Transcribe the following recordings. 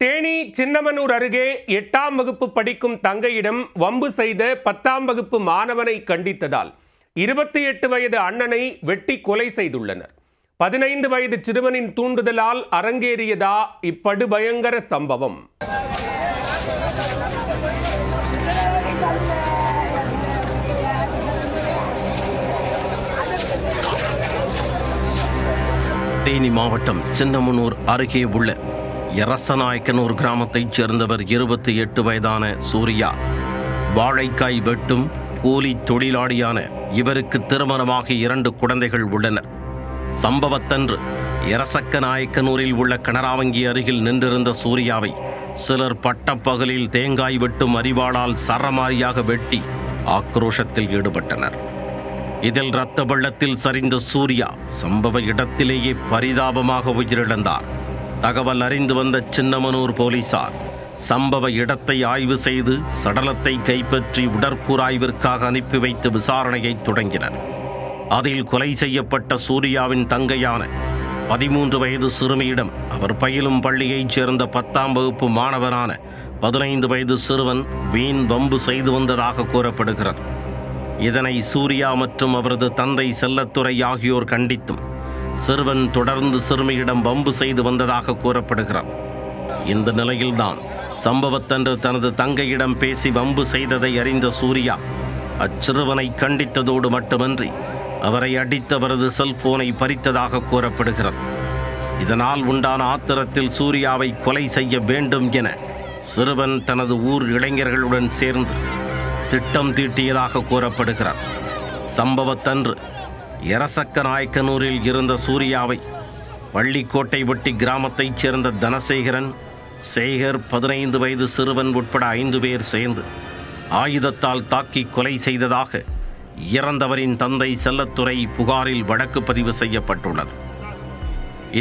தேனி சின்னமனூர் அருகே 8ஆம் வகுப்பு படிக்கும் தங்கையிடம் வம்பு செய்த 10ஆம் வகுப்பு மாணவனை கண்டித்ததால் 28 வயது அண்ணனை வெட்டி கொலை செய்துள்ளனர். 15 வயது சிறுவனின் தூண்டுதலால் அரங்கேறியதா இப்படுபயங்கர சம்பவம். தேனி மாவட்டம் சின்னமனூர் அருகே உள்ள எரசநாயக்கனூர் கிராமத்தைச் சேர்ந்தவர் 28 வயதான சூர்யா. வாழைக்காய் வெட்டும் கூலி தொழிலாளியான இவருக்கு திருமணமாக 2 குழந்தைகள் உள்ளனர். சம்பவத்தன்று எரசக்கநாயக்கனூரில் உள்ள கனராவங்கி அருகில் நின்றிருந்த சூர்யாவை சிலர் பட்டப்பகலில் தேங்காய் வெட்டும் அரிவாளால் சரமாரியாக வெட்டி ஆக்ரோஷத்தில் ஈடுபட்டனர். இதில் இரத்த வெள்ளத்தில் சரிந்த சூர்யா சம்பவ இடத்திலேயே பரிதாபமாக உயிரிழந்தார். தகவல் அறிந்து வந்த சின்னமனூர் போலீசார் சம்பவ இடத்தை ஆய்வு செய்து சடலத்தை கைப்பற்றி உடற்கூறாய்விற்காக அனுப்பி வைத்து விசாரணையை தொடங்கினர். அதில் கொலை செய்யப்பட்ட சூர்யாவின் தங்கையான 13 வயது சிறுமியிடம் அவர் பயிலும் பள்ளியைச் சேர்ந்த 10ஆம் வகுப்பு மாணவரான 15 வயது சிறுவன் வீண் வம்பு செய்து வந்ததாக கூறப்படுகிறது. இதனை சூர்யா மற்றும் அவரது தந்தை செல்லத்துறை ஆகியோர் கண்டித்தும் சிறுவன் தொடர்ந்து சிறுமியிடம் வம்பு செய்து வந்ததாக கூறப்படுகிறார். இந்த நிலையில்தான் சம்பவத்தன்று தனது தங்கையிடம் பேசி வம்பு செய்ததை அறிந்த சூர்யா அச்சிறுவனை கண்டித்ததோடு மட்டுமன்றி அவரை அடித்தவரது செல்போனை பறித்ததாக கூறப்படுகிறது. இதனால் உண்டான ஆத்திரத்தில் சூர்யாவை கொலை செய்ய வேண்டும் என சிறுவன் தனது ஊர் இளைஞர்களுடன் சேர்ந்து திட்டம் தீட்டியதாக கூறப்படுகிறார். சம்பவத்தன்று எரசக்கநாயக்கனூரில் இருந்த சூர்யாவை வள்ளிக்கோட்டைவட்டி கிராமத்தைச் சேர்ந்த தனசேகரன், சேகர், 15 வயது சிறுவன் உட்பட 5 பேர் சேர்ந்து ஆயுதத்தால் தாக்கி கொலை செய்ததாக இறந்தவரின் தந்தை செல்லத்துறை புகாரில் வழக்கு பதிவு செய்யப்பட்டுள்ளது.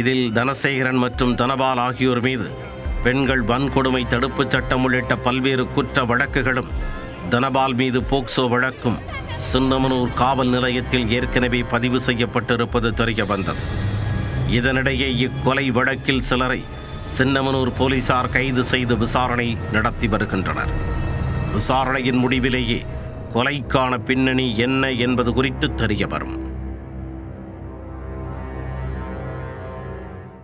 இதில் தனசேகரன் மற்றும் தனபால் ஆகியோர் மீது பெண்கள் வன்கொடுமை தடுப்புச் சட்டம் உள்ளிட்ட பல்வேறு குற்ற வழக்குகளும், தனபால் மீது போக்சோ வழக்கும் சின்னமனூர் காவல் நிலையத்தில் ஏற்கனவே பதிவு செய்யப்பட்டிருப்பது தெரிய வந்தது. இதனிடையே இக்கொலை வழக்கில் சிலரை சின்னமனூர் போலீசார் கைது செய்து விசாரணை நடத்தி வருகின்றனர். விசாரணையின் முடிவிலேயே கொலைக்கான பின்னணி என்ன என்பது குறித்து தெரிய வரும்.